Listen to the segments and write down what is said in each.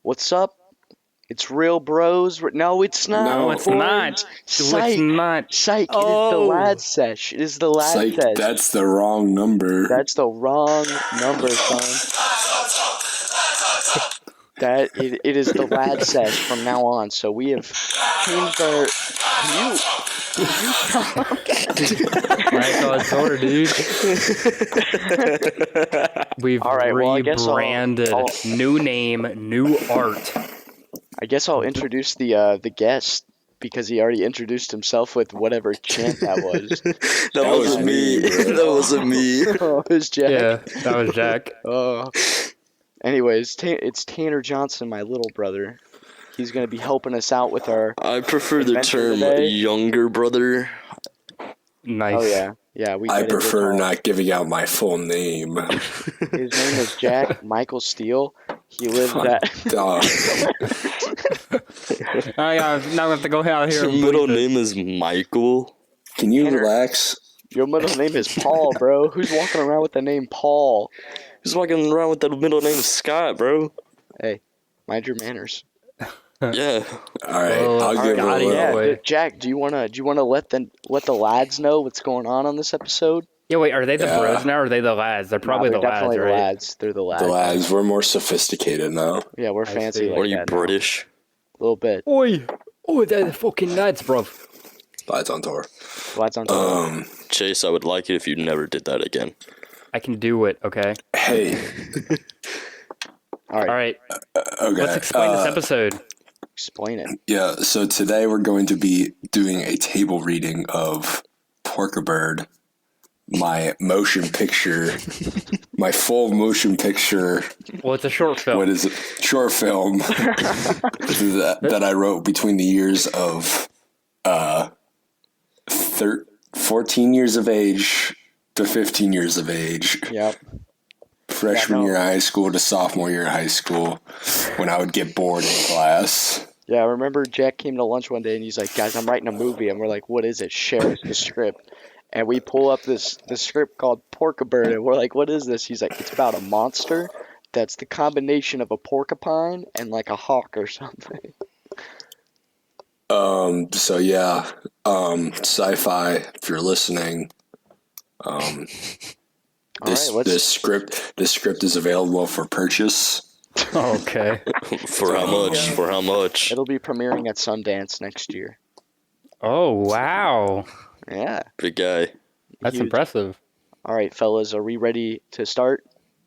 What's up? It's real bros. No, it's not. No, it's boys. not. Psych. It's not. Psych. Oh. It is the Lad Sesh. It is the Lad Psych, Sesh. that's the wrong number. That's the wrong number, son. It is the Lad Sesh from now on. So we have changed our. Can you Michael, it's over, dude. We've All right, well, I guess rebranded. New name, new art. I guess I'll introduce the guest because he already introduced himself with whatever chant that was. That wasn't me. That wasn't me. Oh, it was Jack. Yeah, that was Jack. Anyways, it's Tanner Johnson, my little brother. He's going to be helping us out with our... I prefer the adventure term today. younger brother. Nice. Oh, yeah. Yeah, we I get it. prefer not giving out my full name. His name is Jack Michael Steele. He lives at... Dog. Oh, yeah, now we have to go out here. Your and middle bleep it. name is Michael. Can you Tanner. relax? Your middle name is Paul, bro. Who's walking around with the name Paul? Who's walking around with that middle name Scott, bro? Hey, mind your manners. Yeah. All right, Oh, I'll give it a got it, little. yeah. Wait. Jack, do you wanna let the lads know what's going on this episode? Yeah, wait, are they the Yeah. bros now or are they the lads? They're probably Nah, the they're lads, definitely right? the lads. They're the lads. The lads, we're more sophisticated now. Yeah, we're I fancy see. like What are you, that now. British? A little bit. Oi! Oh, they're the fucking lads, bro. Lads on tour. Lads on top. Chase, I would like it if you never did that again. I can do it, okay? Hey. All right, All right, Okay. let's explain this episode. explain it. Yeah, so today we're going to be doing a table reading of Porcabird, my motion picture, my full motion picture. Well, it's a short film. What is it? Short film that I wrote between the years of 14 years of age to 15 years of age. Yep. Freshman year of high school to sophomore year of high school, when I would get bored in class. Yeah, I remember Jack came to lunch one day and he's like, "Guys, I'm writing a movie," and we're like, "What is it? Share us the script." And we pull up the script called Porcabird, and we're like, "What is this?" He's like, "It's about a monster that's the combination of a porcupine and like a hawk or something." So yeah, sci-fi, if you're listening, this script is available for purchase. Okay. For how much? For how much? It'll be premiering at Sundance next year. Oh, wow. Yeah. Big guy. That's Huge. impressive. All right, fellas, are we ready to start?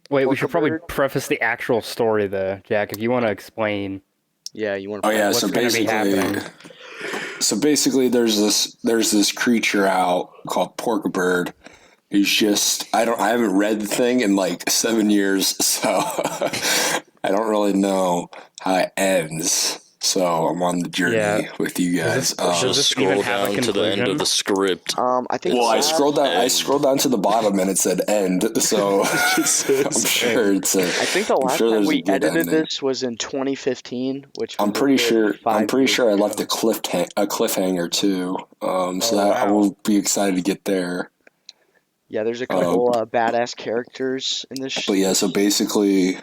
Wait, we should probably Porcabird? preface the actual story, though, Jack, if you want to explain. Yeah, you want Oh to? yeah, What's so gonna be happening? basically there's this creature out called Porcabird. He's just I haven't read the thing in like 7 years, so I don't really know how it ends. So I'm on the journey with you guys. Does Just this even scroll have a down to the end conclusion? of the script. I think. Well, I scrolled down. I End. scrolled down to the bottom and it said end. So I'm sure it's. I think the last time there's a we good edited ending. this was in 2015, which was I'm a pretty good sure. 5 I'm pretty years sure I ago. left a cliffhanger too. So that I wow. will be excited to get there. Yeah, there's a couple badass characters in this. But yeah, so basically,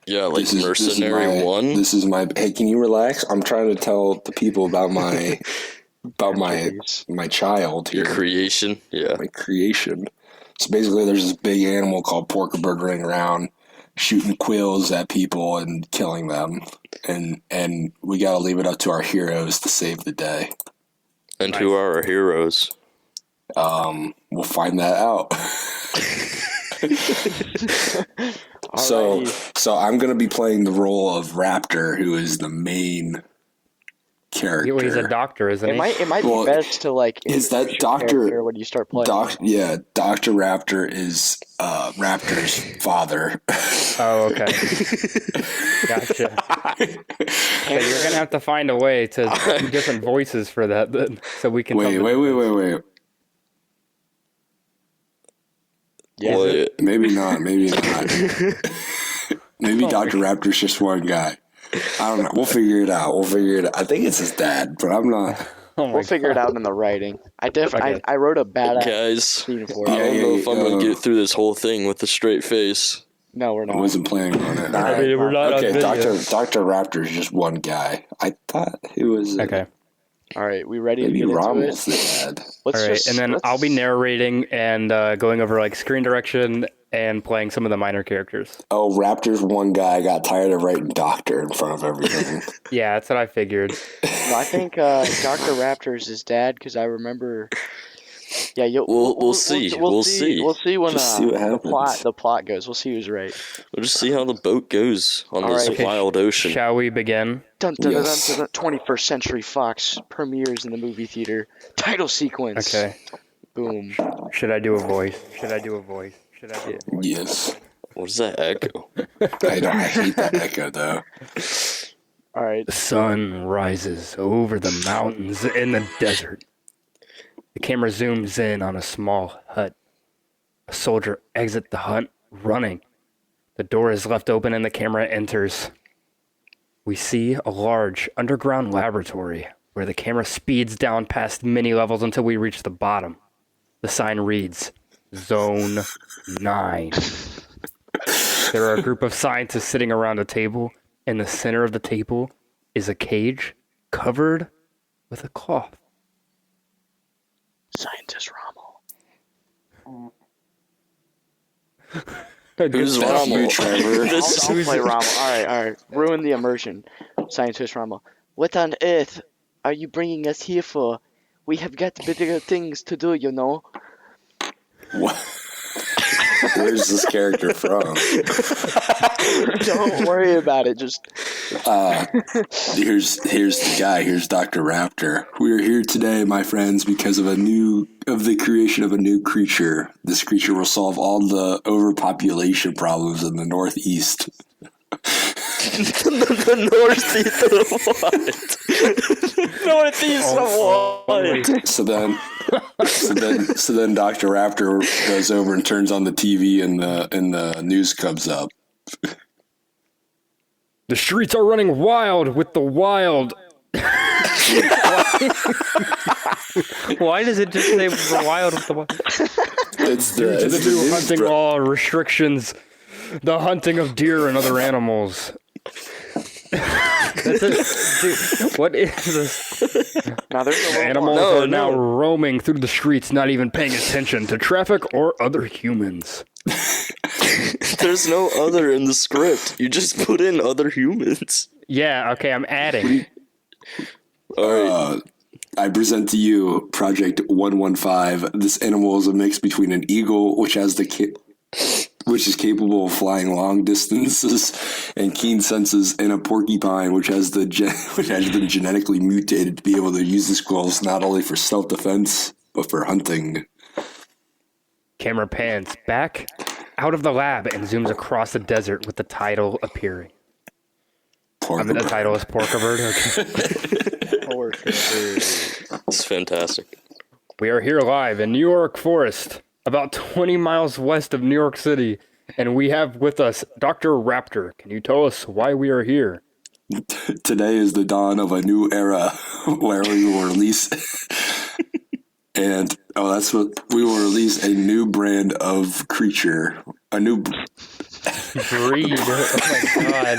Yeah, like this is Mercenary my, 1. This is my. Hey, can you relax? I'm trying to tell the people about my my child here. Your creation. Yeah. My creation. So basically, there's this big animal called Porcabird running around, shooting quills at people and killing them, and we got to leave it up to our heroes to save the day. And who are our heroes? We'll find that out. So I'm gonna be playing the role of Raptor, who is the main character. He's a doctor, isn't he? It might Well, be best to like. is that introduce your Doctor- character when you start playing? Dr. Raptor is Raptor's father. Oh, okay. Gotcha. So you're going to have to find a way to do different voices for that then, so we can... Wait. Yeah. What? Maybe not. Maybe Dr. Raptor's just one guy. I don't know. We'll figure it out. I think it's his dad, but I'm not. Oh my We'll figure it out in the writing. I wrote a badass Guys, scene for I it. don't know if I'm going yeah. to get through this whole thing with a straight face. No, we're I not. wasn't planning on it. I mean, we're not on Okay, video. Dr. Raptor is just one guy. I thought it was Okay. All right, we ready maybe to get into Rommel's it? the dad. Let's All right, just, and then I'll be narrating and going over like screen direction and playing some of the minor characters. Oh, Raptor's one guy got tired of writing doctor in front of everything. Yeah, that's what I figured. No, I think Dr. Raptor is his dad because I remember. Yeah, We'll see. We'll see. We'll see when Just see what happens. the plot goes. We'll see who's right. We'll just see how the boat goes on All this right. wild ocean. Shall we begin? Dun, dun, dun, Yes. dun, dun, 21st Century Fox premieres in the movie theater. Title sequence. Okay. Boom. Should I do a voice? Yes. What is that echo? I hate that echo, though. All right. The sun rises over the mountains in the desert. The camera zooms in on a small hut. A soldier exits the hut running. The door is left open and the camera enters. We see a large underground laboratory where the camera speeds down past many levels until we reach the bottom. The sign reads, Zone 9. There are a group of scientists sitting around a table. In the center of the table is a cage covered with a cloth. Scientist Rommel. Who's Thank you, Rommel? Trevor. I'll play Rommel. All right. Ruin the immersion. Scientist Rommel. What on earth are you bringing us here for? We have got bigger things to do, you know. What? Where's this character from? Don't worry about it. Just Here's the guy. Here's Dr. Raptor. We are here today, my friends, because of the creation of a new creature. This creature will solve all the overpopulation problems in the Northeast. The northeast of what? Northeast of what? So then Dr. Raptor goes over and turns on the TV and the news comes up. The streets are running wild with the wild. Why does it just say wild with the wild? It's Due to the it's new news hunting bro- law restrictions, the hunting of deer and other animals. That's it. Dude, what is this? now there's a little Animals more. are now roaming through the streets, not even paying attention to traffic or other humans. There's no other in the script. You just put in other humans. Yeah, okay, I'm adding. All right. I present to you Project 115. This animal is a mix between an eagle, which has which is capable of flying long distances and keen senses, and a porcupine, which has been genetically mutated to be able to use the squirrels not only for self-defense but for hunting. Camera pans back out of the lab and zooms across the desert with the title appearing. The title is Porcabird. Okay. It's fantastic. We are here live in New York Forest, about 20 miles west of New York City, and we have with us Dr. Raptor. Can you tell us why we are here? Today is the dawn of a new era where we will release we will release a new brand of creature, a new Breed. Oh my god.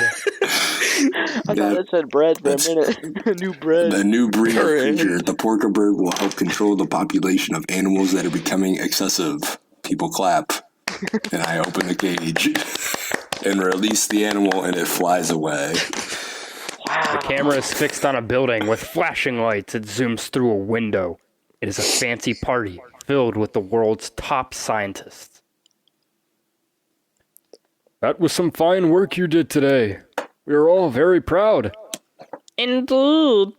I thought it said bread for a minute. New bread. The new breed of creature, the Porcabird, will help control the population of animals that are becoming excessive. People clap, and I open the cage and release the animal, and it flies away. The camera is fixed on a building with flashing lights. It zooms through a window. It is a fancy party filled with the world's top scientists. That was some fine work you did today. We are all very proud. Indeed.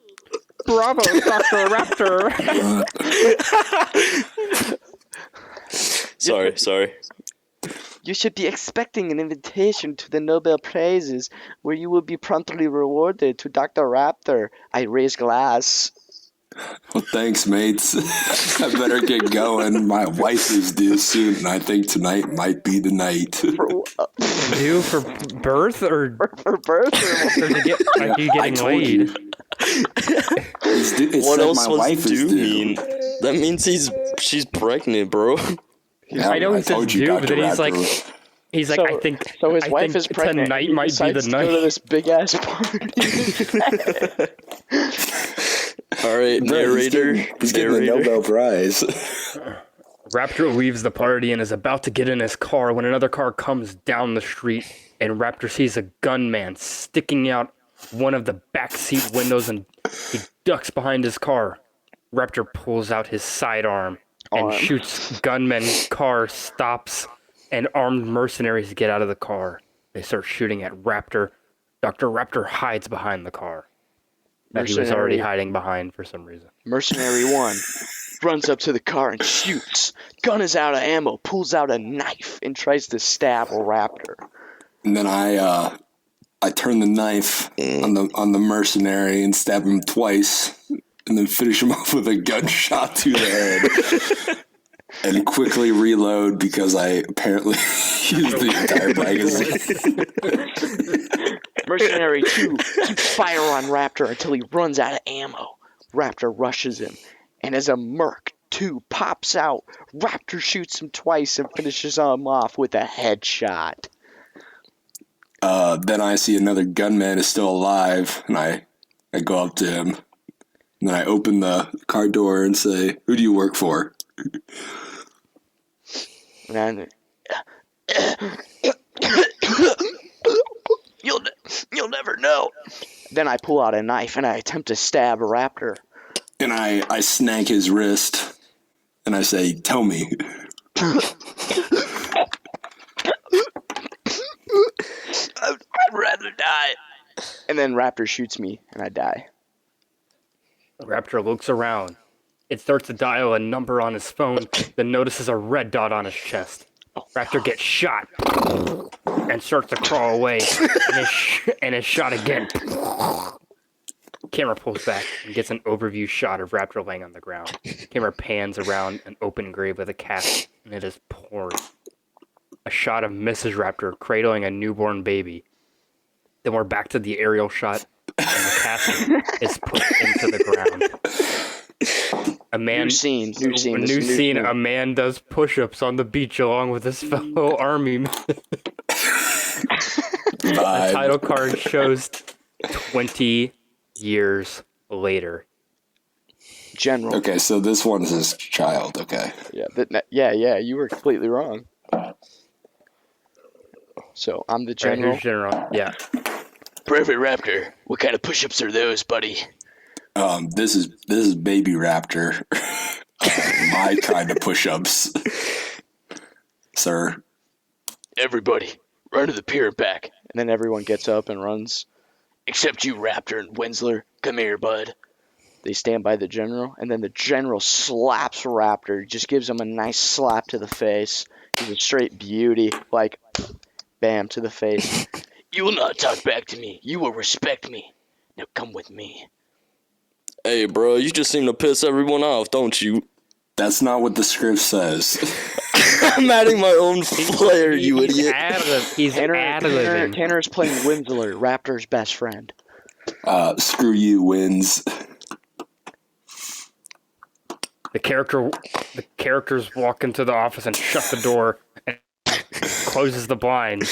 Bravo, Dr. Raptor. Sorry. You should be expecting an invitation to the Nobel Prizes, where you will be promptly rewarded. To Dr. Raptor, I raise glass. Well, thanks, mates. I better get going. My wife is due soon, and I think tonight might be the night. Due for birth or For birth? or to get, like you getting laid? What else was due mean? That means she's pregnant, bro. Yeah, I know he says told you, due, but Dr. then he's like, Raptor. He's like, I think. So his I wife think is pregnant. Tonight He might be the decides to night. go to this big ass party. All right, narrator. He's getting the Nobel Prize. Raptor leaves the party and is about to get in his car when another car comes down the street, and Raptor sees a gunman sticking out one of the backseat windows, and he ducks behind his car. Raptor pulls out his sidearm and shoots gunman. Car stops, and armed mercenaries get out of the car. They start shooting at Raptor. Dr. Raptor hides behind the car that he was already hiding behind for some reason. Mercenary 1 runs up to the car and shoots. Gun is out of ammo, pulls out a knife, and tries to stab a Raptor. And then I turn the knife on the mercenary and stab him twice, and then finish him off with a gunshot to the head. And quickly reload because I apparently used the entire magazine. Mercenary 2 keeps fire on Raptor until he runs out of ammo. Raptor rushes him, and as a Merc 2 pops out, Raptor shoots him twice and finishes him off with a headshot. Then I see another gunman is still alive, and I go up to him. And then I open the car door and say, "Who do you work for?" And you'll never know. Then I pull out a knife and I attempt to stab a Raptor. And I snag his wrist, and I say, "Tell me." I'd rather die. And then Raptor shoots me and I die. Raptor looks around. It starts to dial a number on his phone, then notices a red dot on his chest. Raptor gets shot and starts to crawl away, and is shot again. Camera pulls back and gets an overview shot of Raptor laying on the ground. Camera pans around an open grave with a casket, and it is pouring. A shot of Mrs. Raptor cradling a newborn baby. Then we're back to the aerial shot, and the casket is put into the ground. A man, New scene. A man does push-ups on the beach along with his fellow army men. The title card shows 20 years later. General. Okay, so this one is his child. Okay. Yeah. You were completely wrong. So I'm the general. Right, here's General. Yeah. Perfect Raptor. What kind of push-ups are those, buddy? This is baby Raptor. My kind of push-ups, sir. Everybody, run to the pier and back. And then everyone gets up and runs. Except you, Raptor and Winsler. Come here, bud. They stand by the general, and then the general slaps Raptor. Just gives him a nice slap to the face. He's a straight beauty. Like, bam, to the face. You will not talk back to me. You will respect me. Now come with me. Hey, bro, you just seem to piss everyone off, don't you? That's not what the script says. I'm adding my own flair, you idiot. He's ad-libbing. Tanner's playing Winsler, Raptor's best friend. Screw you, Wins. The characters walk into the office and shut the door and closes the blind.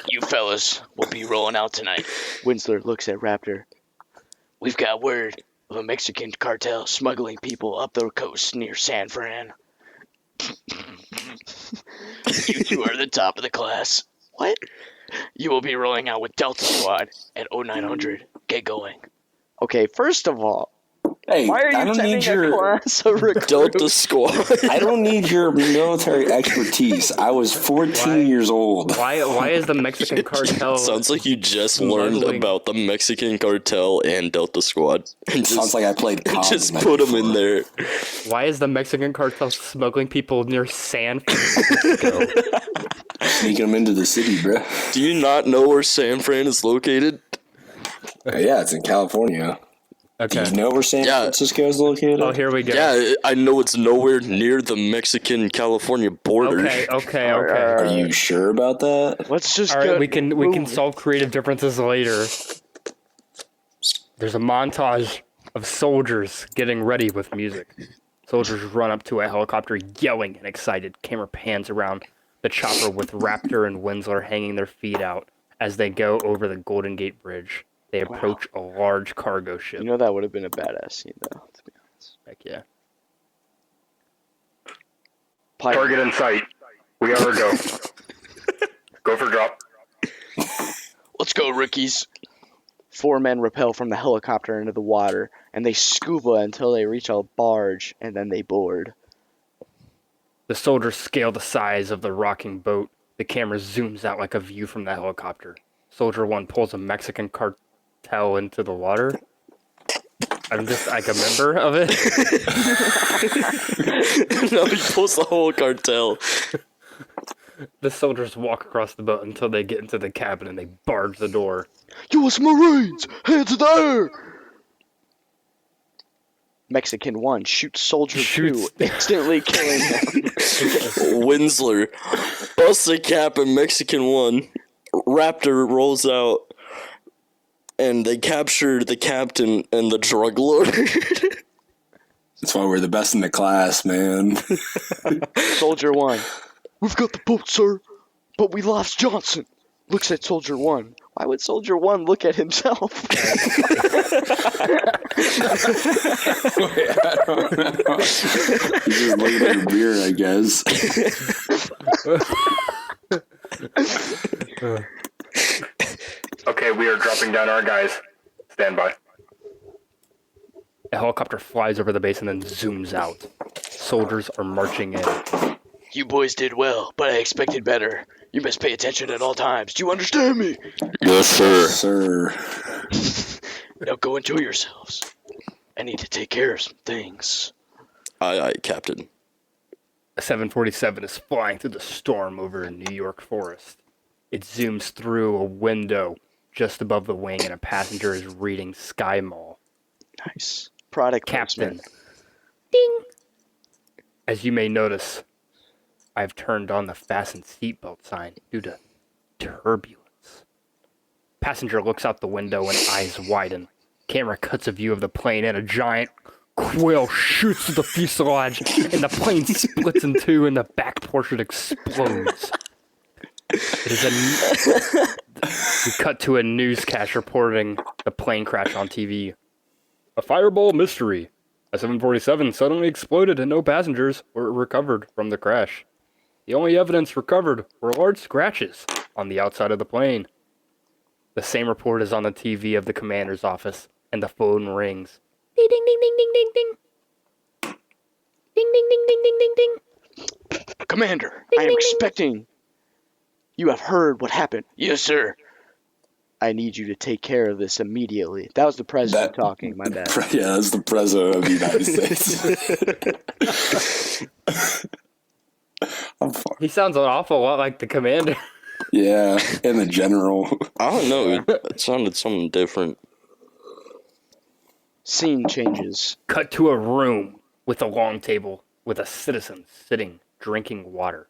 You fellas will be rolling out tonight. Winsler looks at Raptor. We've got word of a Mexican cartel smuggling people up the coast near San Fran. You two are the top of the class. What? You will be rolling out with Delta Squad at 0900. Get going. Okay, first of all, Hey, why are you sending a class of recruits? Delta Squad. I don't need your military expertise. I was 14 years old. Why is the Mexican cartel? Sounds like you just learned about the Mexican cartel and Delta Squad. And Sounds like I played COD just the night put them before. in there. Why is the Mexican cartel smuggling people near San Francisco? Sneaking them into the city, bro. Do you not know where San Fran is located? Yeah, it's in California. Okay. Do you know where San Francisco is located? Oh, here we go. Yeah, I know it's nowhere near the Mexican-California border. Okay. Are you sure about that? Let's just All right, go. we can solve creative differences later. There's a montage of soldiers getting ready with music. Soldiers run up to a helicopter yelling and excited. Camera pans around the chopper with Raptor and Winsler hanging their feet out as they go over the Golden Gate Bridge. They approach a large cargo ship. You know that would have been a badass scene, though, to be honest. Heck yeah. Target in sight. We are a go. Go for drop. Let's go, rookies. 4 men rappel from the helicopter into the water, and they scuba until they reach a barge, and then they board. The soldiers scale the size of the rocking boat. The camera zooms out like a view from the helicopter. Soldier 1 pulls a Mexican cartel into the water. I'm just like a member of it. No, he pulls the whole cartel. The soldiers walk across the boat until they get into the cabin and they barge the door. U.S. Marines, hands in the air! Mexican 1 shoots Soldier 2, instantly killing him. Winsler busts a cap in Mexican 1. Raptor rolls out. And they capture the captain and the drug lord. That's why we're the best in the class, man. Soldier 1. We've got the boat, sir, but we lost Johnson. Looks at Soldier 1. Why would Soldier 1 look at himself? Wait, I don't know. He's just looking at your beer, I guess. Okay, we are dropping down our guys. Stand by. A helicopter flies over the base and then zooms out. Soldiers are marching in. You boys did well, but I expected better. You must pay attention at all times. Do you understand me? Yes, sir. Sir. Now go enjoy yourselves. I need to take care of some things. Aye, Captain. A 747 is flying through the storm over a New York forest. It zooms through a window just above the wing and a passenger is reading Sky Mall. Nice. Product Captain. placement. Ding! As you may notice, I've turned on the fasten seatbelt sign due to turbulence. Passenger looks out the window and eyes widen. Camera cuts a view of the plane and a giant quill shoots through the fuselage and the plane splits in two and the back portion explodes. It is we cut to a newscast reporting the plane crash on TV. A fireball mystery. A 747 suddenly exploded and no passengers were recovered from the crash. The only evidence recovered were large scratches on the outside of the plane. The same report is on the TV of the commander's office, and the phone rings. Ding ding ding ding ding ding ding. Ding ding ding ding ding ding ding. Commander, Ding, I am ding, ding. expecting... You have heard what happened. Yes, sir. I need you to take care of this immediately. That was the president talking, my bad. Yeah, that's the president of the United States. I'm fine. He sounds an awful lot like the commander. Yeah, and the general. I don't know. It sounded something different. Scene changes. Cut to a room with a long table with a citizen sitting drinking water.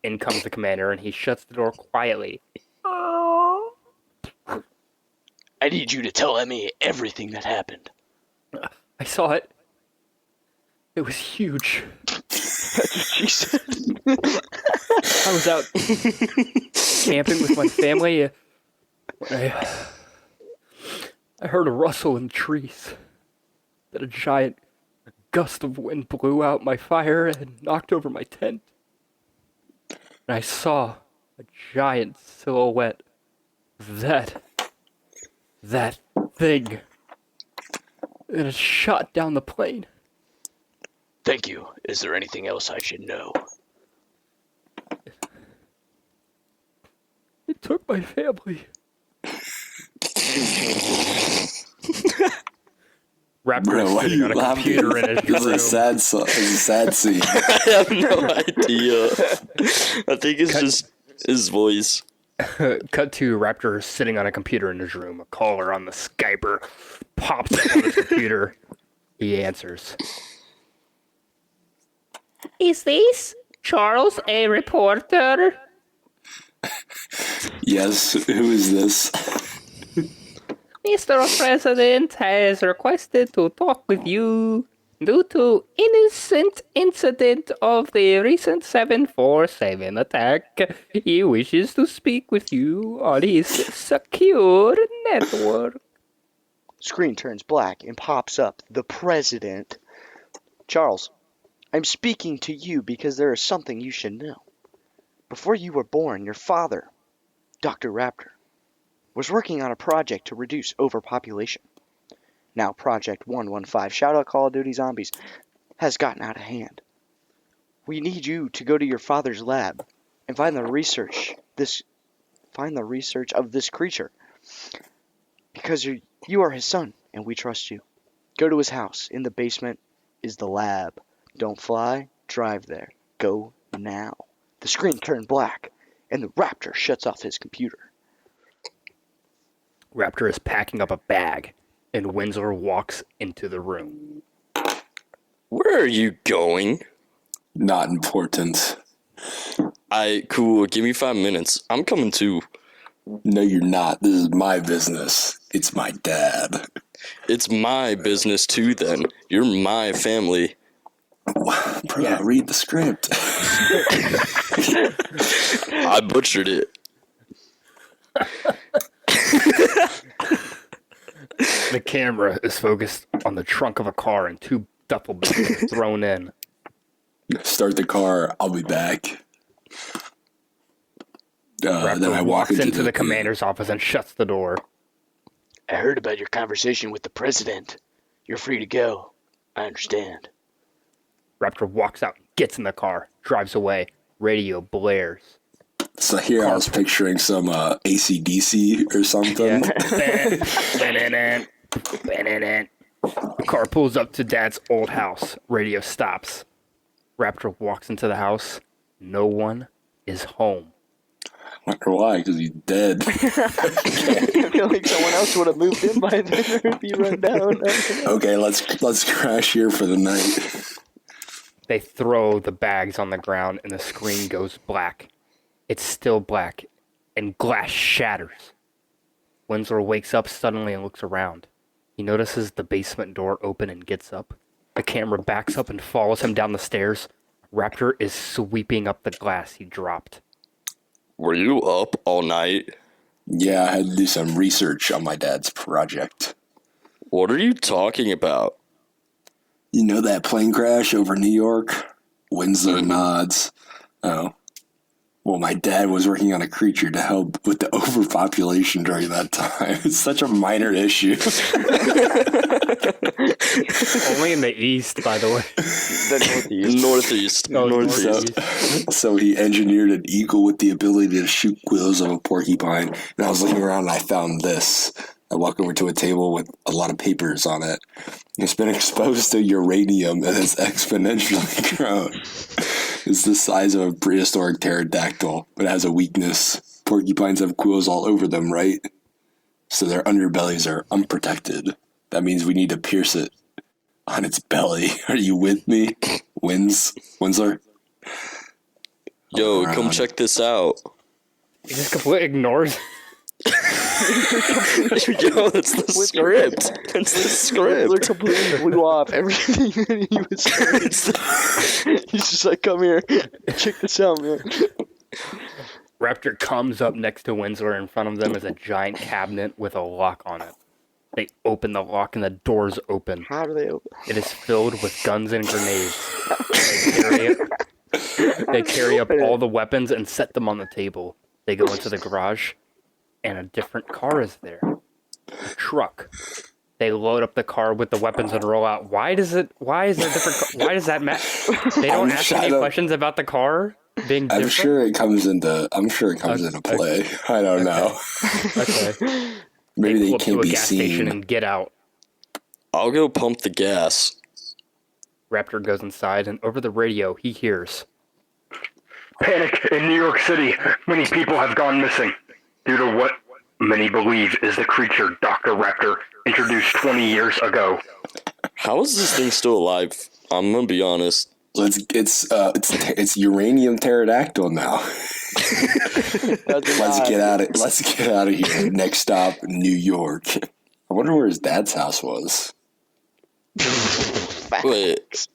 In comes the commander and he shuts the door quietly. I need you to tell Emmy everything that happened. I saw it. It was huge. That's what she said. I was out camping with my family when I heard a rustle in the trees. Then a giant gust of wind blew out my fire and knocked over my tent. And I saw a giant silhouette of that thing. And it shot down the plane. Thank you. Is there anything else I should know? It took my family. Raptor is sitting on a computer in his This is room. a sad scene. I have no idea. I think it's just his voice. Cut to Raptor sitting on a computer in his room. A caller on the Skyper pops up on his computer. He answers. Is this Charles a reporter? Yes, who is this? Mr. President has requested to talk with you. Due to innocent incident of the recent 747 attack, he wishes to speak with you on his secure network. Screen turns black and pops up the president. Charles, I'm speaking to you because there is something you should know. Before you were born, your father, Dr. Raptor, was working on a project to reduce overpopulation. Now Project 115, shout out Call of Duty Zombies, has gotten out of hand. We need you to go to your father's lab and find the research of this creature. Because you are his son, and we trust you. Go to his house. In the basement is the lab. Don't fly, drive there. Go now. The screen turned black, and the Raptor shuts off his computer. Raptor is packing up a bag, and Winslow walks into the room. Where are you going? Not important. Cool, give me 5 minutes. I'm coming too. No, you're not. This is my business. It's my dad. It's my business too then. You're my family. Bro, yeah. Read the script. I butchered it. The camera is focused on the trunk of a car and 2 duffel bags are thrown in. Start the car. I'll be back. Raptor Then I walk walks into the commander's office and shuts the door. I heard about your conversation with the president. You're free to go. I understand. Raptor walks out, gets in the car, drives away. Radio blares. So here I was picturing some AC/DC or something. The car pulls up to Dad's old house. Radio stops. Raptor walks into the house. No one is home. I wonder why, because he's dead. I feel like someone else would have moved in by then if you run down. Okay, let's crash here for the night. They throw the bags on the ground and the screen goes black. It's still black, and glass shatters. Winslow wakes up suddenly and looks around. He notices the basement door open and gets up. The camera backs up and follows him down the stairs. Raptor is sweeping up the glass he dropped. Were you up all night? Yeah, I had to do some research on my dad's project. What are you talking about? You know that plane crash over New York? Winslow nods. Oh. Well, my dad was working on a creature to help with the overpopulation during that time. It's such a minor issue. Only in the east, by the way. The Northeast. Northeast. So he engineered an eagle with the ability to shoot quills of a porcupine. And I was looking around and I found this. I walk over to a table with a lot of papers on it. It's been exposed to uranium and it's exponentially grown. It's the size of a prehistoric pterodactyl, but it has a weakness. Porcupines have quills all over them, right? So their underbellies are unprotected. That means we need to pierce it on its belly. Are you with me, Winslow? Yo, come check this out. He just completely ignores. Yo, it's the script. It's the script. They completely blew off everything that he was saying. He's just like, come here, check this out, man. Raptor comes up next to Winslow. In front of them is a giant cabinet with a lock on it. They open the lock and the doors open. How do they open? It is filled with guns and grenades. They carry up all the weapons and set them on the table. They go into the garage, and a different car is there. A truck. They load up the car with the weapons and roll out. Why is there a different car? Why does that matter? They don't ask any questions about the car being different? I'm sure it comes into play. I don't know. Okay. Maybe they pull up can't to a be gas station seen. and get out. I'll go pump the gas. Raptor goes inside, and over the radio, he hears, Panic in New York City. Many people have gone missing due to what many believe is the creature Dr. Raptor introduced 20 years ago. How is this thing still alive? I'm gonna be honest. It's uranium pterodactyl now. Let's get out of here. Next stop, New York. I wonder where his dad's house was. Facts.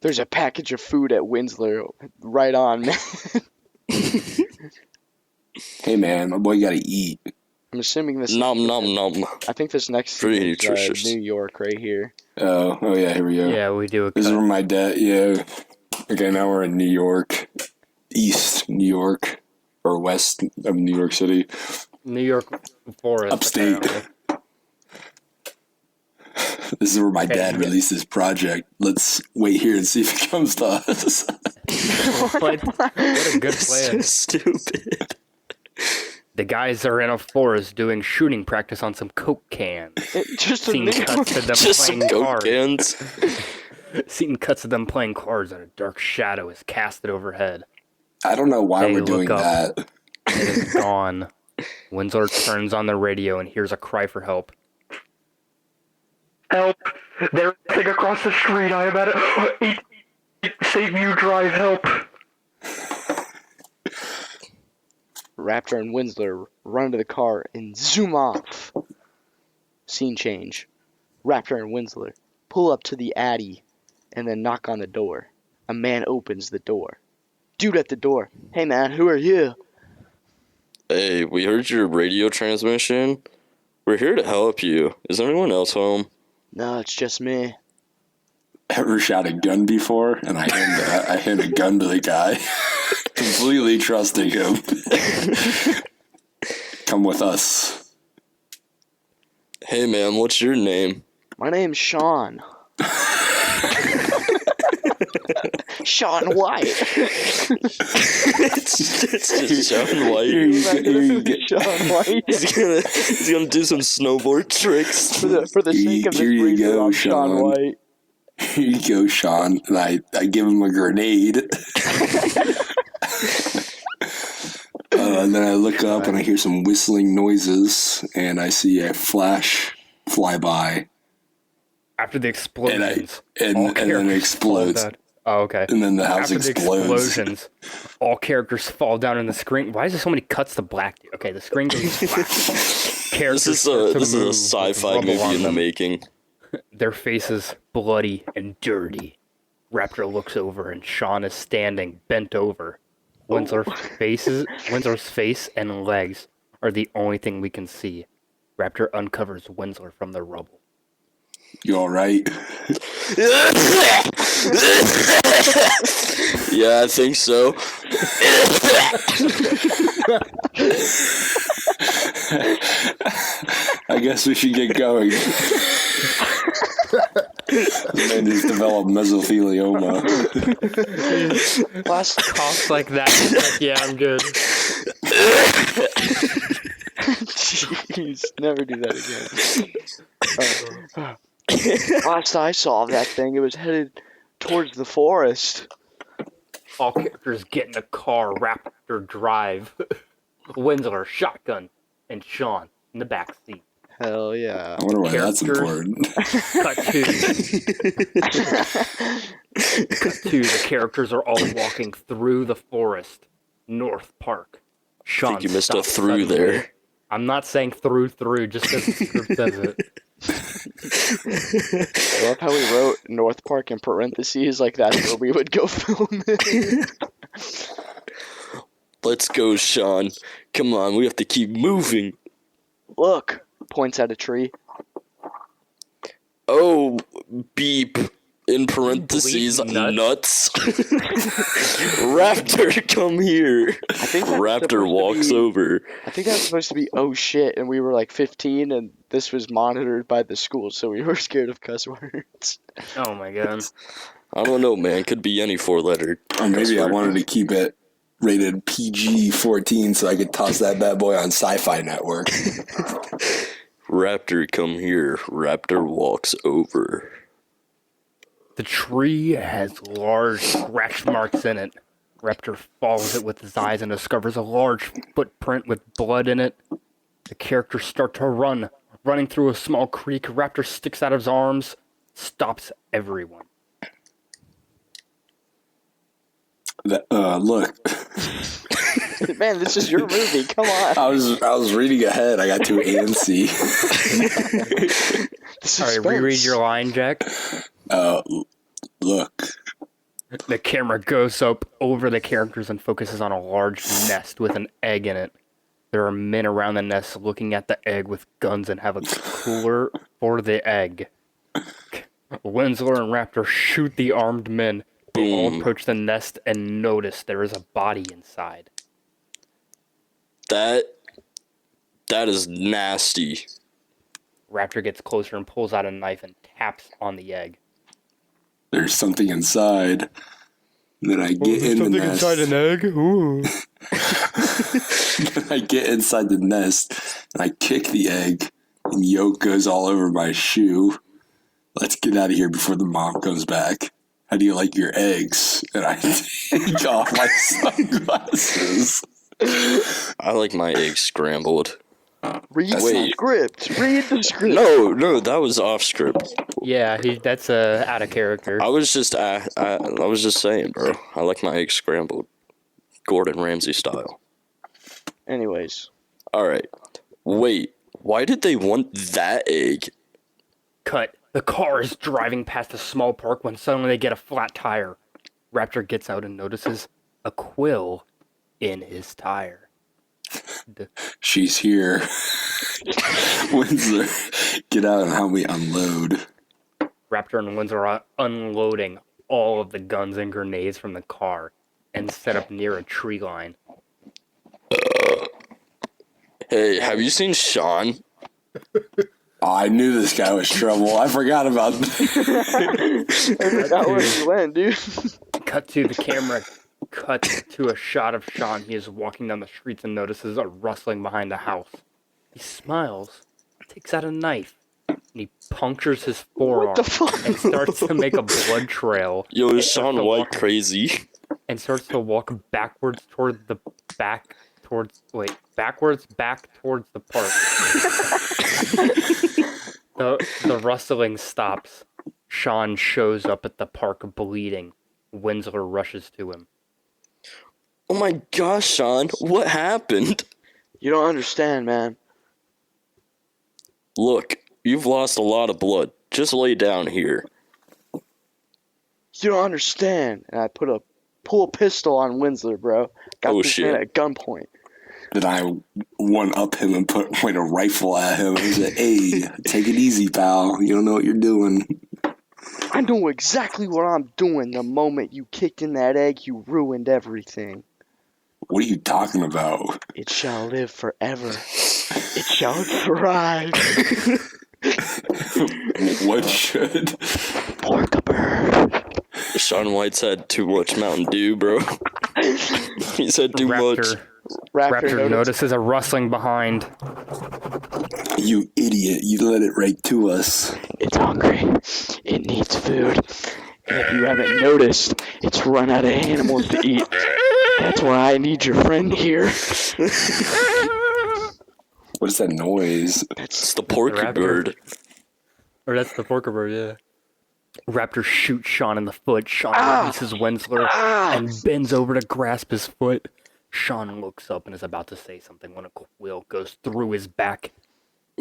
There's a package of food at Winslow. Right on, man. Hey man, my boy gotta eat. I'm assuming this. Nom nom nom. I think this next Pretty scene is nutritious. New York right here. Oh yeah, here we go. Yeah, we do a This is cut. where my dad. Yeah. Okay, now we're in New York, East New York, or west of New York City, New York forest. upstate. apparently. This is where my dad Okay. released his project. Let's wait here and see if it comes to us. What a good So plan. stupid. The guys are in a forest doing shooting practice on some Coke cans. Just a Scene New cuts to them Just some playing Coke cards. cans. Scene cuts to them playing cards, and a dark shadow is casted overhead. I don't know why They we're look doing up. that. It is gone. Winslow turns on the radio and hears a cry for help. Help! They're racing across the street. I am at it. Save you, drive, help. Raptor and Winslow run to the car and zoom off. Scene change. Raptor and Winslow pull up to the Addy and then knock on the door. A man opens the door. Dude at the door. Hey man, who are you? Hey, we heard your radio transmission. We're here to help you. Is anyone else home? No, it's just me. Ever shot a gun before? And I hand a gun to the guy, completely trusting him. Come with us. Hey man, what's your name? My name's Sean. Sean White. it's just Sean White. Here you go. Sean White. He's gonna do some snowboard tricks. For the sake of this Here you briefing, go, I'm Sean Sean. White. Here you go, Sean. And I give him a grenade. And then I look up and I hear some whistling noises, and I see a flash fly by, After the explosions, and all then it characters explodes. fall down. Oh, okay. And then the house After explodes. the explosions, all characters fall down in the screen. Why is there so many cuts to black? Okay, the screen goes black. Characters This start to is a move with sci-fi rubble movie on in the them. making. Their faces bloody and dirty. Raptor looks over and Sean is standing bent over. Windsor's face and legs are the only thing we can see. Raptor uncovers Winslow from the rubble. You all right? Yeah, I think so. I guess we should get going. The man just developed mesothelioma. Last Coughs like that. Yeah, I'm good. Jeez, never do that again. Last I saw of that thing, it was headed towards the forest. All characters get in a car, Raptor drive. Winslow, shotgun, and Sean in the back seat. Hell yeah. I wonder why that's Characters. important. Cut to the characters are all walking through the forest, North Park. Sean, Think you missed a stops through suddenly. there. I'm not saying through, just because the script says it. I love how we wrote North Park in parentheses, like that's where we would go film it. Let's go, Sean. Come on, we have to keep moving. Look, points at a tree. Oh, beep. In parentheses, Bleeding nuts. Raptor, come here. I think that's supposed Raptor to walks be- over. I think that's supposed to be oh shit, and we were like 15, and this was monitored by the school, so we were scared of cuss words. Oh my god. I don't know, man. Could be any four-letter. Or maybe I wanted to keep it rated PG-14 so I could toss that bad boy on Sci-Fi Network. Raptor, come here. Raptor walks over. The tree has large scratch marks in it. Raptor follows it with his eyes and discovers a large footprint with blood in it. The characters start to run. Running through a small creek, Raptor sticks out his arms, stops everyone. Look, Man, this is your movie, come on. I was reading ahead. I got too antsy. All right, reread your line, Jack. Look. The camera goes up over the characters and focuses on a large nest with an egg in it. There are men around the nest looking at the egg with guns and have a cooler for the egg. Winslow and Raptor shoot the armed men. They all approach the nest and notice there is a body inside. That is nasty. Raptor gets closer and pulls out a knife and taps on the egg. There's something inside. And then I get in the nest. Something inside an egg? Ooh. Then I get inside the nest and I kick the egg and yolk goes all over my shoe. Let's get out of here before the mom comes back. How do you like your eggs? And I take off my sunglasses. I like my eggs scrambled. Read the script. Read the script. No, that was off script. Yeah, that's out of character. I was just saying, bro. I like my eggs scrambled, Gordon Ramsay style. Anyways, all right. Wait, why did they want that egg? Cut. The car is driving past a small park when suddenly they get a flat tire. Raptor gets out and notices a quill in his tire. She's here. Winslow, get out and help me unload. Raptor and Winslow are unloading all of the guns and grenades from the car and set up near a tree line. Hey, have you seen Sean? Oh, I knew this guy was trouble. I forgot about that where he went, dude. Cut to the camera. Cut to a shot of Sean. He is walking down the streets and notices a rustling behind the house. He smiles, takes out a knife, and he punctures his forearm and starts to make a blood trail. Yo, is Sean White crazy? And starts to walk backwards back towards the park. The rustling stops. Sean shows up at the park bleeding. Winslow rushes to him. Oh my gosh, Sean, what happened? You don't understand, man. Look, you've lost a lot of blood. Just lay down here. You don't understand. And I pull a pistol on Winslow, bro. Got this man at gunpoint. Then I one-up him and point a rifle at him and say, hey, take it easy, pal. You don't know what you're doing. I know exactly what I'm doing. The moment you kicked in that egg, you ruined everything. What are you talking about? It shall live forever. It shall thrive. What should? Porcabird. Sean White's had too much Mountain Dew, bro. He's had too much. Raptor notices a rustling behind. You idiot. You led it right to us. It's hungry. It needs food. And if you haven't noticed, it's run out of animals to eat. That's why I need your friend here. What is that noise? It's the Porcabird. Or that's the Porcabird, yeah. Raptor shoots Sean in the foot. Sean releases Winslow and bends over to grasp his foot. Sean looks up and is about to say something when a quill goes through his back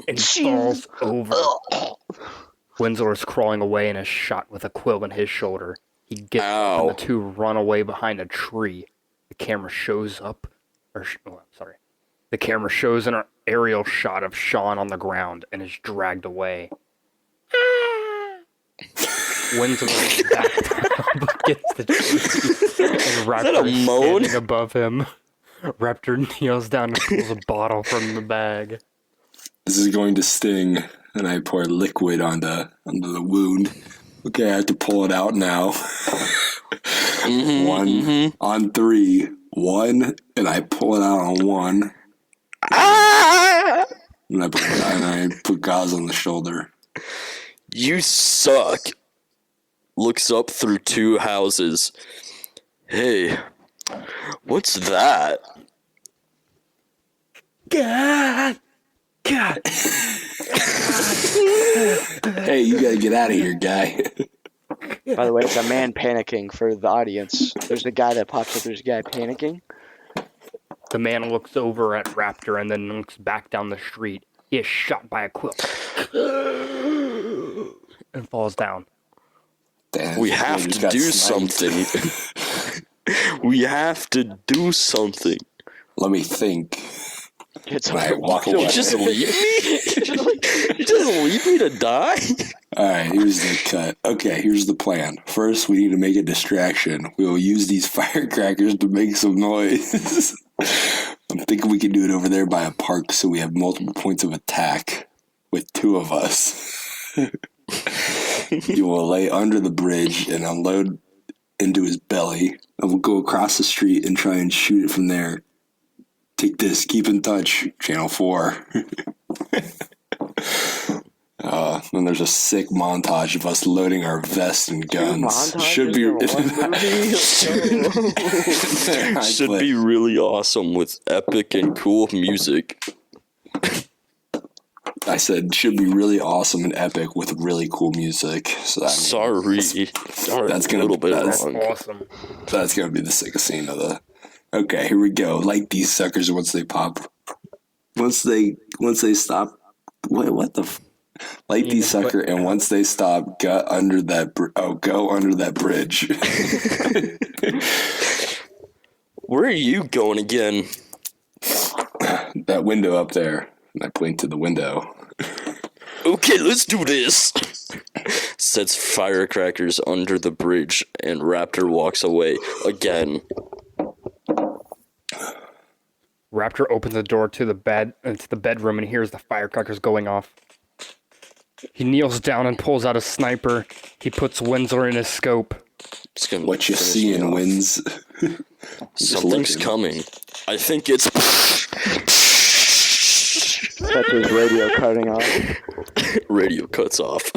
and falls over. Winslow is crawling away and is shot with a quill in his shoulder. He gets up and the two run away behind a tree. The camera shows The camera shows an aerial shot of Sean on the ground and is dragged away. Winslow is backed up against the tree, and Raptor is standing above him. Raptor kneels down and pulls a bottle from the bag. This is going to sting, and I pour liquid onto the wound. Okay, I have to pull it out now. On 3. 1, and I pull it out on 1. And I put Gaz on the shoulder. You suck. Looks up through 2 houses. Hey, what's that? God. Hey, you gotta get out of here, guy. By the way, it's a man panicking for the audience. There's a guy that pops up. There's a guy panicking. The man looks over at Raptor and then looks back down the street. He is shot by a quill. and falls down. Damn, We have you to got do sniped. something. We have to do something. Let me think. It's When I walk away. You just leave me? You just leave me to die? Alright, here's the cut. Okay, here's the plan. First, we need to make a distraction. We will use these firecrackers to make some noise. I'm thinking we can do it over there by a park so we have multiple points of attack with 2 of us. You will lay under the bridge and unload into his belly. And we'll go across the street and try and shoot it from there. Take this. Keep in touch. Channel 4. Then there's a sick montage of us loading our vests and guns. Should be Should be really awesome with epic and cool music. I said should be really awesome and epic with really cool music. So that Sorry, that's a gonna- little bit that's long. Awesome. that's gonna be the sickest scene of the. Okay, here we go. Light these suckers once they pop. Once they stop. What the? Light these sucker, and once they stop, go under that bridge. Where are you going again? That window up there. And I point to the window. Okay, let's do this. Sets firecrackers under the bridge, and Raptor walks away again. Raptor opens the door to the bedroom and hears the firecrackers going off. He kneels down and pulls out a sniper. He puts Winslow in his scope. What you seeing, Wins? Something's coming. I think it's. That's his radio cutting off. Radio cuts off.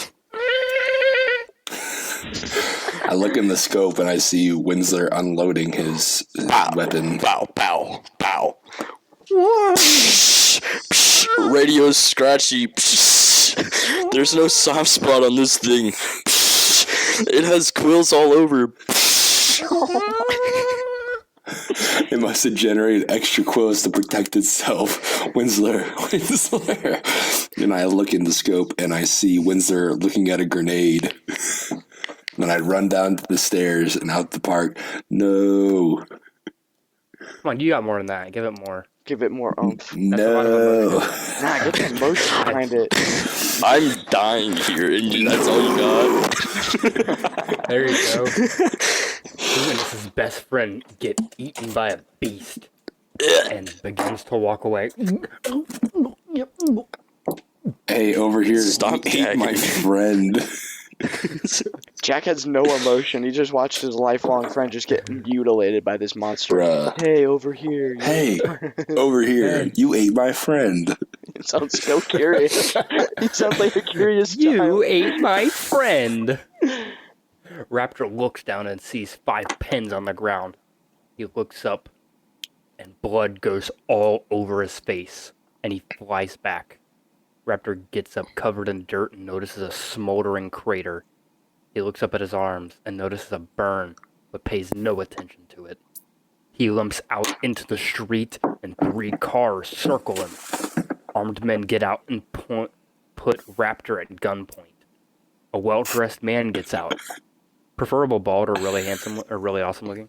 I look in the scope and I see Winsler unloading his weapon. Pow, pow, pow. Radio's scratchy. There's no soft spot on this thing. It has quills all over. It must have generated extra quills to protect itself. Winsler. And I look in the scope and I see Winsler looking at a grenade. Then I run down the stairs and out the park. No. Come on, you got more than that. Give it more. Give it more oomph. No. Nah, get the emotion behind it. I'm dying here, and that's all you got? There you go. He witnesses his best friend get eaten by a beast and begins to walk away. Hey, over here. Stop You ate gagging. my friend. Jack has no emotion. He just watched his lifelong friend just get mutilated by this monster. Bruh. Hey, over here. Hey, over here. You ate my friend. It sounds so curious. He sounds like a curious You child. ate my friend. Raptor looks down and sees 5 pins on the ground. He looks up and blood goes all over his face and he flies back. Raptor gets up covered in dirt and notices a smoldering crater. He looks up at his arms and notices a burn, but pays no attention to it. He limps out into the street and 3 cars circle him. Armed men get out and put Raptor at gunpoint. A well-dressed man gets out. Preferable bald or really handsome or really awesome looking?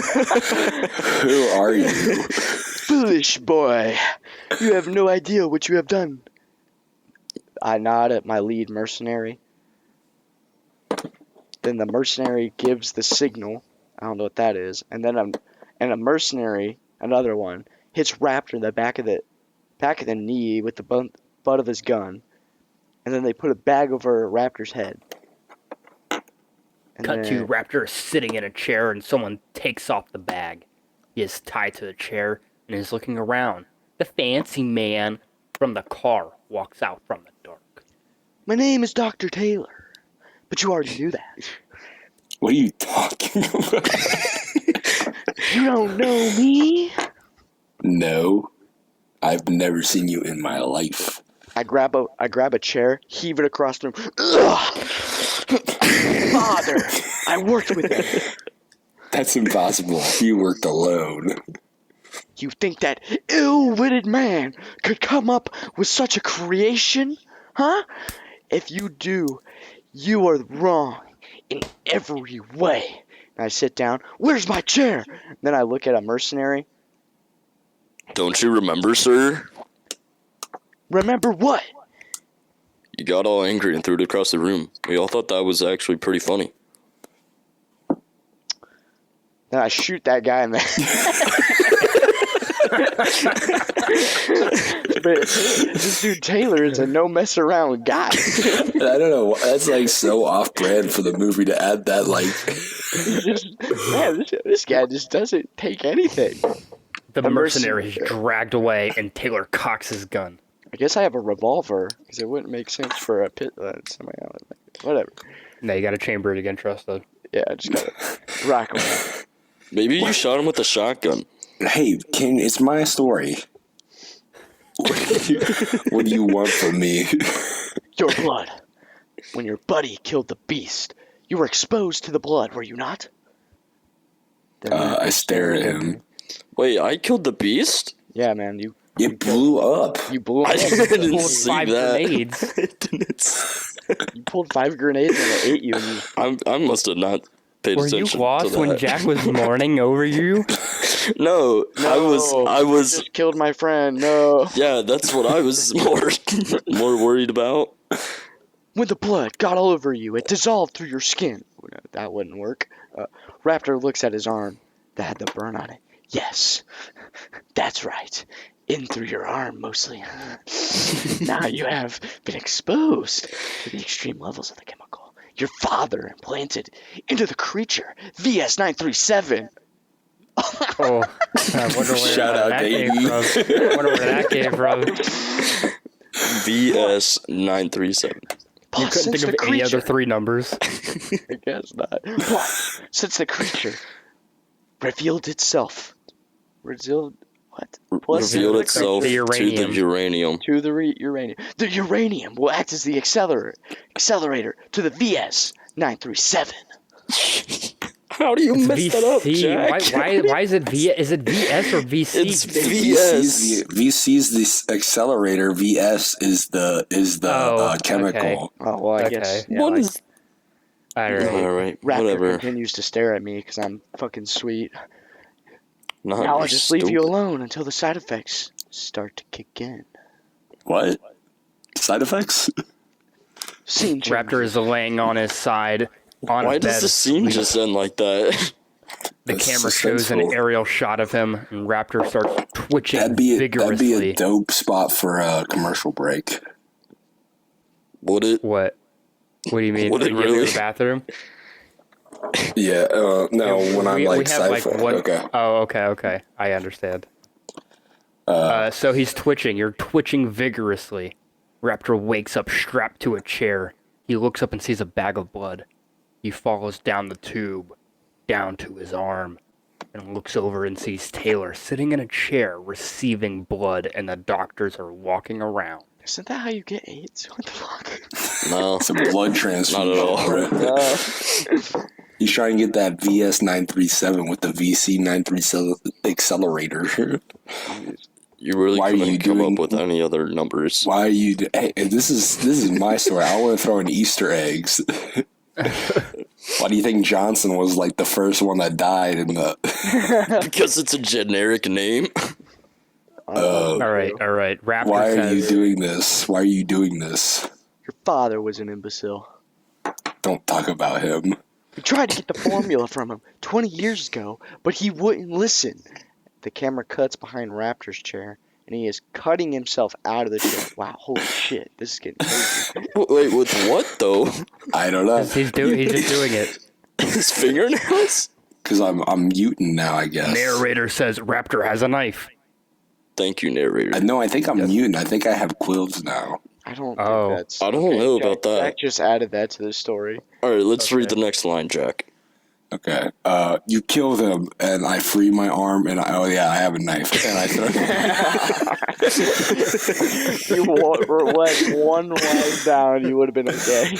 Who are you? Foolish boy. You have no idea what you have done. I nod at my lead mercenary. Then the mercenary gives the signal. I don't know what that is. And then a mercenary, another one, hits Raptor in the back of the knee with the butt of his gun. And then they put a bag over Raptor's head. And Cut then- to Raptor sitting in a chair and someone takes off the bag. He is tied to the chair and is looking around. The fancy man from the car walks out from the dark. My name is Dr. Taylor. But you already knew that. What are you talking about? You don't know me. No. I've never seen you in my life. I grab a chair, heave it across the room. Ugh! Father, I worked with him. That's impossible. You worked alone. You think that ill-witted man could come up with such a creation? Huh? If you do, you are wrong in every way. And I sit down. Where's my chair? Then I look at a mercenary. Don't you remember, sir? Remember what? You got all angry and threw it across the room. We all thought that was actually pretty funny. Then I shoot that guy in the But this dude Taylor is a no mess around guy. I don't know. That's like so off brand for the movie to add that. Like, This guy just doesn't take anything. The mercenary is dragged away, and Taylor cocks his gun. I guess I have a revolver because it wouldn't make sense for a pit. Whatever. No, you got to chamber it again, trust though. Yeah, I just gotta rock him. Maybe you shot him with a shotgun. hey, it's my story. What do you want from me? Your blood. When your buddy killed the beast, you were exposed to the blood, were you not? I stare at him. Wait, I killed the beast? Yeah, man, you It blew up. blew him I up. didn't Pulled see 5 that. grenades. I didn't. You pulled 5 grenades and it ate you. And I must have not paid Were you attention lost to when that. Jack was mourning over you? No, I was. Just killed my friend. No. Yeah, that's what I was more worried about. When the blood got all over you, it dissolved through your skin. That wouldn't work. Raptor looks at his arm that had the burn on it. Yes, that's right. In through your arm, mostly. Now you have been exposed to the extreme levels of the chemical. Your father implanted into the creature VS937. Oh, I wonder where Shout out that to came E. from. I wonder where that came from. VS937. You couldn't think of any other 3 numbers. I guess not. Plus, since the creature revealed itself. Revealed what? Plus, Revealed since the itself The to the uranium. to the uranium. The uranium will act as the accelerator to the VS937. How do you mess that up, VC. Jack? Why is it V? Is it VS or VC? It's VS. VC's the accelerator. VS is the chemical. Oh well, I Okay. guess. Yeah, What like, is? I don't know. All right, Raptor whatever. continues to stare at me because I'm fucking sweet. Not Now I'll you're just leave you stupid. alone until the side effects start to kick in. What? Side effects? Scene change. Raptor is laying on his side on Why a does bed. the scene just end like that? The That's camera shows an suspenseful. aerial shot of him, and Raptor starts twitching That'd be vigorously. a dope spot for a commercial break. Would it? What? What do you mean? Would it You go to really? the bathroom? Yeah. No, when I'm like we have like sci-fi. one. Okay. Oh, okay. I understand. So he's twitching. You're twitching vigorously. Raptor wakes up strapped to a chair. He looks up and sees a bag of blood. He follows down the tube, down to his arm, and looks over and sees Taylor sitting in a chair receiving blood, and the doctors are walking around. Isn't that how you get AIDS? What the fuck? No. It's a blood transfusion. Not at all. bro. He's trying to get that VS937 with the VC937 accelerator. You really Why are couldn't you come doing- up with any other numbers. Why are you? Hey, this is my story. I want to throw in Easter eggs. Why do you think Johnson was like the first one that died in the? Because it's a generic name. All right. Raptor Why are says, you doing this? Why are you doing this? Your father was an imbecile. Don't talk about him. We tried to get the formula from him 20 years ago, but he wouldn't listen. The camera cuts behind Raptor's chair, and he is cutting himself out of the chair. Wow, holy shit, this is getting crazy. Wait, with what though? I don't know. He's just doing it. His fingernails? Because I'm mutant now, I guess. Narrator says Raptor has a knife. Thank you, narrator. No, I think I'm mutant. I think I have quills now. I don't Oh. think that's... I don't know Jack, about that. Jack just added that to the story. All right, let's read Okay. the next line, Jack. Okay. You kill them, and I free my arm, and I have a knife, and I throw. You went one line down, you would have been okay.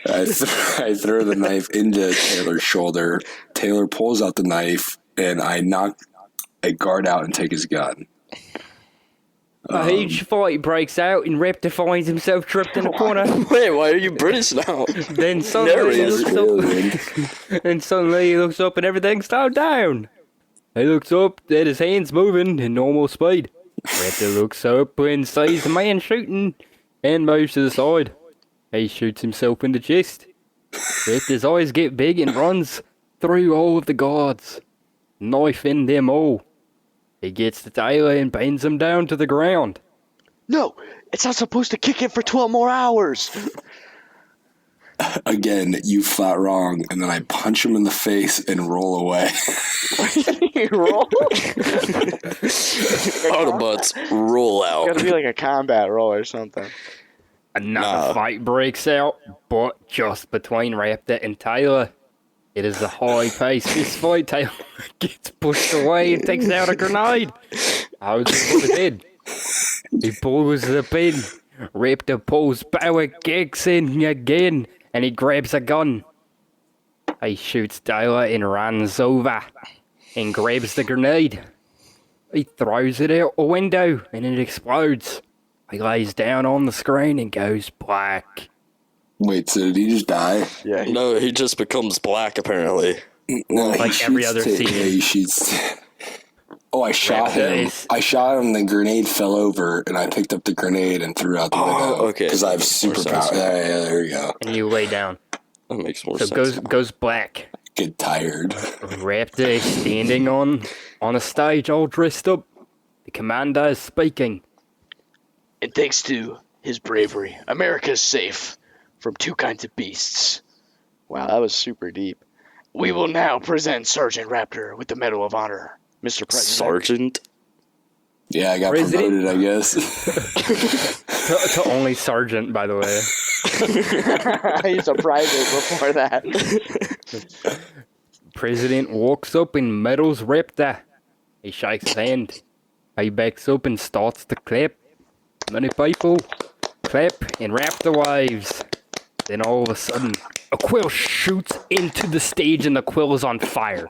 I throw the knife into Taylor's shoulder. Taylor pulls out the knife, and I knock a guard out and take his gun. A huge fight breaks out, and Raptor finds himself trapped in a corner. Wait, why are you British now? Then suddenly he looks up, and everything's down. He looks up, then his hands moving in normal speed. Raptor looks up and sees the man shooting, and moves to the side. He shoots himself in the chest. Raptor's eyes get big and runs through all of the guards, knifing them all. He gets to Taylor and pins him down to the ground. No, it's not supposed to kick it for 12 more hours. Again, you flat wrong, and then I punch him in the face and roll away. Roll? Autobots roll out. Gotta be like a combat roll or something. Another fight breaks out, but just between Raptor and Taylor. It is a high-paced fistfight. Taylor gets pushed away and takes out a grenade. I was dead. He pulls the pin. Raptor pulls power kicks in again, and he grabs a gun. He shoots Taylor and runs over and grabs the grenade. He throws it out a window, and it explodes. He lays down on the screen and goes black. Wait, so did he just die? Yeah. No, he just becomes black, apparently. No, Like every other scene. Yeah, he shoots. Oh, I shot him. is- I shot him, the grenade fell over, and I picked up the grenade and threw out the window. Okay. Because I have Makes more superpower. sense. Yeah, there you go. And you lay down. That makes more So sense. goes black. Get tired. Raptor is standing on a stage all dressed up. The commander is speaking. And thanks to his bravery, America is safe from two kinds of beasts. Wow, that was super deep. We will now present Sergeant Raptor with the Medal of Honor, Mr. President. Sergeant? Yeah, I got President? promoted, I guess. To only sergeant, by the way. He's a private before that. President walks up and medals Raptor. He shakes his hand. He backs up and starts to clap. Many people clap and Raptor waves. Then all of a sudden, a quill shoots into the stage and the quill is on fire.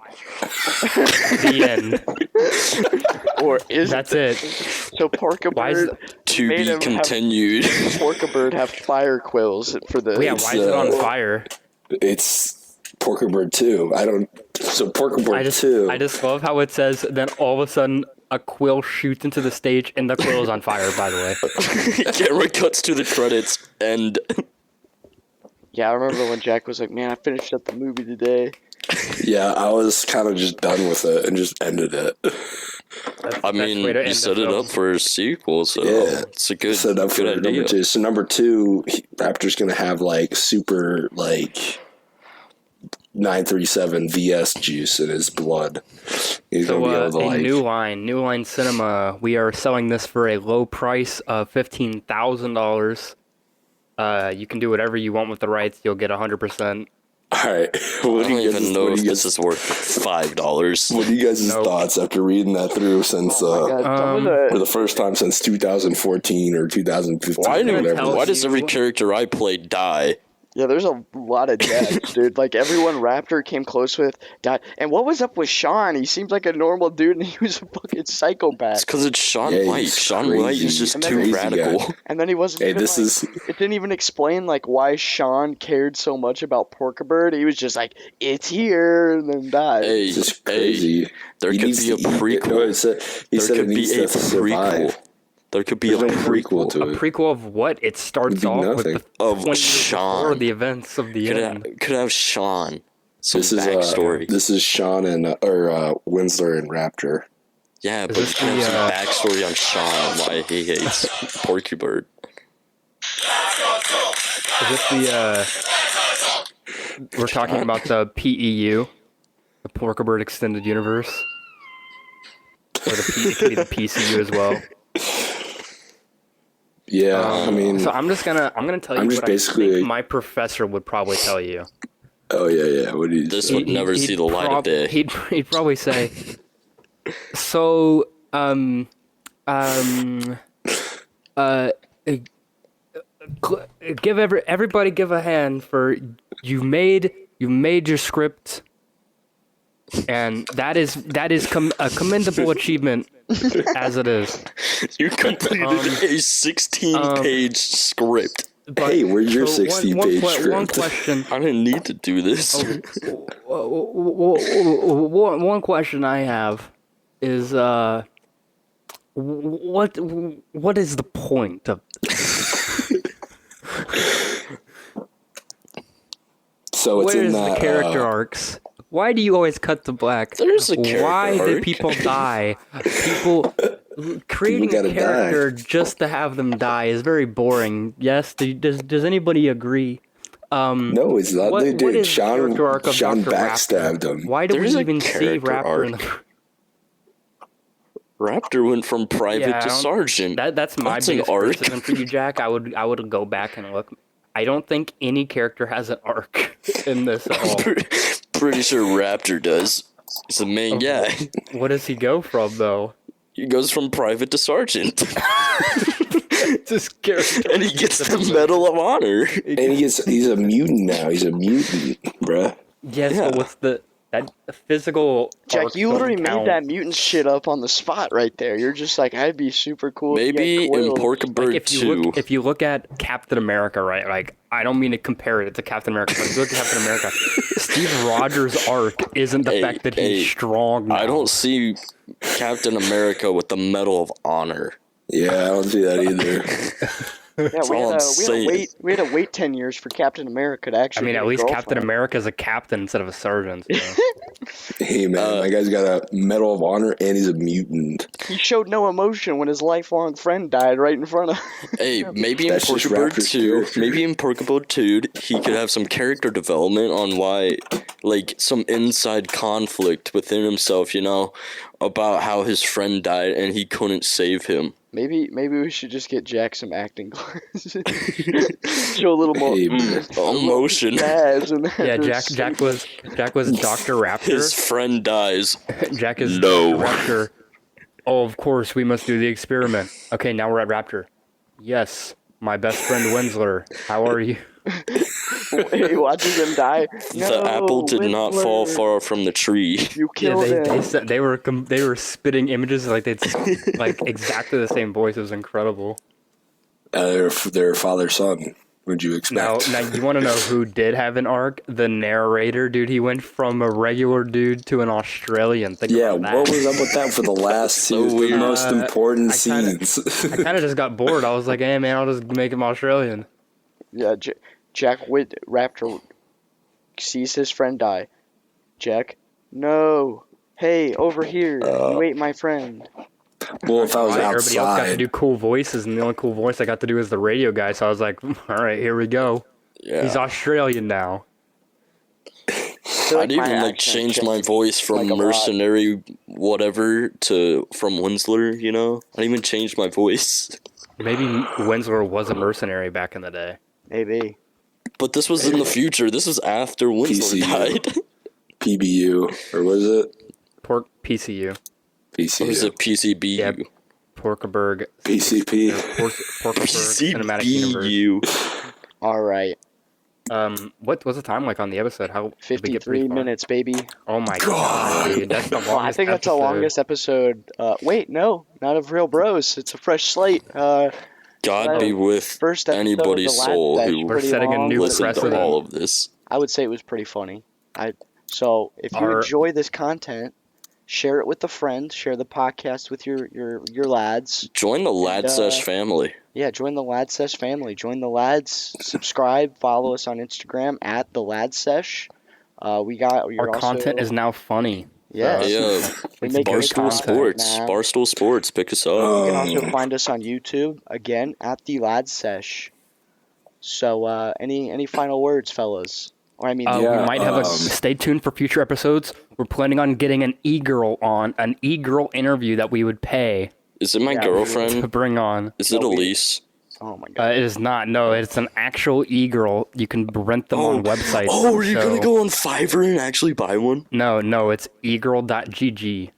The end. Or is That's it. So Why is Porcabird To made be him have- continued. Porcabird have fire quills for the. Yeah, why is it on fire? It's Porcabird 2. So Porcabird 2. I just love how it says, then all of a sudden, a quill shoots into the stage and the quill is on fire, by the way. Camera cuts to the credits, and Yeah, I remember when Jack was like, "Man, I finished up the movie today." Yeah, I was kind of just done with it and just ended it. I mean, you set it up for a sequel, so Yeah. it's a good, Set up for good idea. number 2. So number 2, Raptor's going to have like super like 937 VS juice in his blood. He's So, going to be able to a like... New Line Cinema, we are selling this for a low price of $15,000. You can do whatever you want with the rights. You'll get 100%. All right. I don't even know if this is worth $5. What are you guys' Nope. thoughts after reading that through since God, some of for the, the first time since 2014 or 2015? Why, gonna whatever. tell why does every you- character I play die? yeah, there's a lot of deaths, dude. Like everyone Raptor came close with died. And what was up with Sean? He seemed like a normal dude, and he was a fucking It's psychopath. because it's Sean Yeah, White. he's Sean White is crazy. just And too then- radical. Crazy And then he wasn't. Hey, even, this like- is... It didn't even explain like why Sean cared so much about Porcabird. He was just like, "It's here," and then died. Hey, It's just hey, crazy. there He could needs be a to eat it. prequel. No, he said There it could be needs a to survive. prequel. There could be There's a no prequel. prequel to A it. prequel of what? It starts Would be off with nothing. the Of 20 years Sean. before the events of the end. Could have Sean. Some This is backstory. this is Sean and Winsler and Raptor. Yeah, but this could have the, some backstory on Sean and why he hates Porcabird. Is this we're talking about the PEU, the Porcabird Extended Universe, or it could be the PCU as well. Yeah, I mean, So I'm gonna tell you I'm just what I basically- think my professor would probably tell you. oh yeah. What do you? This would never see the light of day. He'd probably say, so give everybody give a hand for you made your script and that is a commendable achievement as it is. You completed a 16-page script. But, Hey, where's your so 60-page script? One question. I didn't need to do this. One question I have is what is the point of So it's where in is that the character arcs? Why do you always cut to black? There's a character Why do arc. people die? People creating gotta a character just to have them die is very boring. Yes, does anybody agree? No, it's not. What They is did. the Sean character arc of Sean Dr. backstabbed Raptor? him. Why do There's we a even see character Raptor in arc. the Raptor went from private Yeah, I to don't- sergeant. That's my That's an biggest arc. criticism for you, Jack. I would go back and look. I don't think any character has an arc in this at all. Pretty sure Raptor does. He's the main guy. What does he go from though? He goes from private to sergeant. This character. And he gets the Medal of Honor. And he's a mutant now. He's a mutant, bruh. Yes, Yeah. but what's that physical? Jack, arc you doesn't literally made count. that mutant shit up on the spot right there. You're just like, I'd be super cool. if you Maybe had in coils. Porcabird Like 2. if you look at Captain America, right? Like I don't mean to compare it to Captain America, but if you look at Captain America, Steve Rogers' arc isn't the Hey, fact that he's hey, strong. Now. I don't see Captain America with the Medal of Honor. Yeah, I don't see that either. Yeah, we all I'm had saying. to wait 10 years for Captain America to I actually. mean, get at a least Captain girlfriend. America's a captain instead of a sergeant. So. Hey, man, that guy's got a Medal of Honor and he's a mutant. He showed no emotion when his lifelong friend died right in front of. Hey, maybe in That's just Porcabird Raptor's 2, character. maybe in Porcabird 2, he could have some character development on why, like, some inside conflict within himself, you know, about how his friend died and he couldn't save him. Maybe we should just get Jack some acting classes. Show a little more Hey, man. Emotion. jazz and Yeah, Jack was Dr. Raptor. His friend dies. Jack is No. Dr. Raptor. Oh, of course, we must do the experiment. Okay, now we're at Raptor. Yes, my best friend Winsler. How are you? Hey, watching him die. The apple did not fall far from the tree. You Yeah, killed him. they said they were spitting images like they'd like exactly the same voice. It was incredible. Their father-son. Would you Now expect? you want to know who did have an arc? The narrator, dude. He went from a regular dude to an Australian. Think Yeah, about that. what was up with that for the last So two weird. most important I kinda- scenes? I kind of just got bored. I was like, hey man, I'll just make him Australian. Yeah, Jack Raptor sees his friend die. Jack, no. Hey, over here. You ate my friend. Well, if I was Everybody else got to outside, do cool voices, and the only cool voice I got to do is the radio guy. So I was like, all right, here we go. Yeah. He's Australian now. I'd even like change my voice from like a lot. mercenary whatever to from Winsler, you know? I'd even change my voice. Maybe Winsler was a mercenary back in the day. Maybe. But this was in the future. This was after Winsler PCU. died. PBU, or was it? Pork PCU. Or was PCU. it PCBU? Yep. Porcabird. PCP. Porcabird Cinematic Universe. PCBU. All right. What was the time like on the episode? How did we get 53 pretty far? minutes, baby. Oh my god, dude, that's the longest. Well, I think that's the episode. longest episode. Wait, no, not of Real Bros. It's a fresh slate. God be with First episode anybody's of the Lad soul Sesh, who We're pretty setting a long. new listened to precedent. all of this. I would say it was pretty funny. So if you Our- enjoy this content, share it with a friend. Share the podcast with your lads. Join the Lad And, Sesh family. Yeah, join the Lad Sesh family. Join the lads. Subscribe. Follow us on Instagram at the Lad Sesh. You're Our content is now funny. yeah. Yeah. We make good Barstool content Sports. now. Barstool Sports. Pick us You up. can also find us on YouTube again at the Lad Sesh. So any final words, fellas? Or I mean, Yeah, We might have stay tuned for future episodes. We're planning on getting an e-girl interview that we would pay Is it my to girlfriend? bring on. Is it No, we- Elise? oh my god. It is not. No, it's an actual e-girl. You can rent them on websites. Oh, are you so- gonna go on Fiverr and actually buy one? No, it's egirl.gg.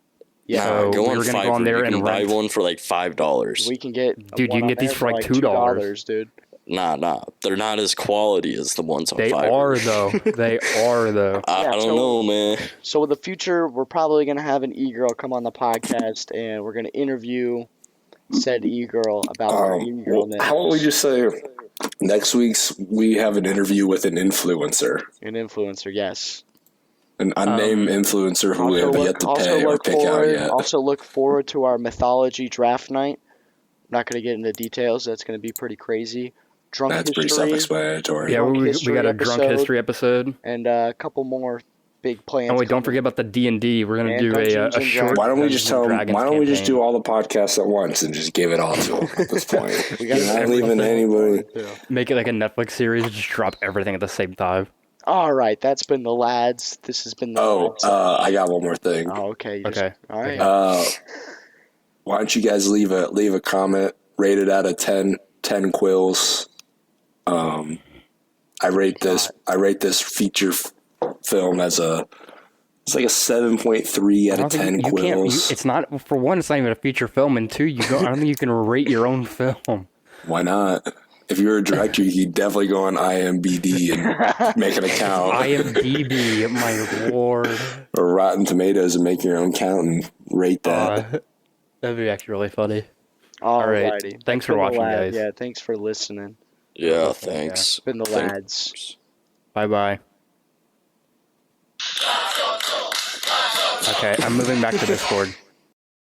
Yeah, So Go on we're gonna Fiverr. go on there You and can buy rent. one for like $5. we can get Dude, you one can on get these there for like $2, $2, dude. Nah. They're not as quality as the ones on They Fiverr. are though. They are though. I Yeah, don't so- know, man. So in the future, we're probably gonna have an e-girl come on the podcast, and we're gonna interview said e-girl about her e-girlness. How about we just say next week's we have an interview with an influencer, An influencer, yes. an unnamed influencer who we have yet to pay or pick out yet. Also look forward to our mythology draft night. I'm not gonna get into details. That's gonna be pretty crazy. Drunk That's pretty history self-explanatory. Yeah, drunk we history got a drunk episode. history episode. and a couple more big plans. Oh wait, don't coming. forget about the D&D. We're gonna And do Dungeons a and short. Why don't we just Dungeons tell and them? Dragons Why don't we just campaign. do all the podcasts at once and just give it all to them at this point? We gotta You're not have leaving something anybody. to do. Make it like a Netflix series? Just drop everything at the same time. All right, that's been the lads. This has been the Oh, lads. I got one more thing. Oh, okay. you Okay. All right. Why don't you guys leave a comment? Rate it out of 10 quills. I rate this feature film as it's like a 7.3 out I of don't think 10 you can't. quills. It's not, for one, it's not even a feature film, and two, I don't think you can rate your own film. Why not? If you're a director, you could definitely go on IMDb and make an account. IMDb, my lord. Or Rotten Tomatoes and make your own count and rate that. That'd be actually really funny. All right. righty. Thanks for Been the watching, lad- guys. Yeah, thanks for listening. Yeah, thanks. Been the lads. Bye-bye. Okay, I'm moving back to Discord.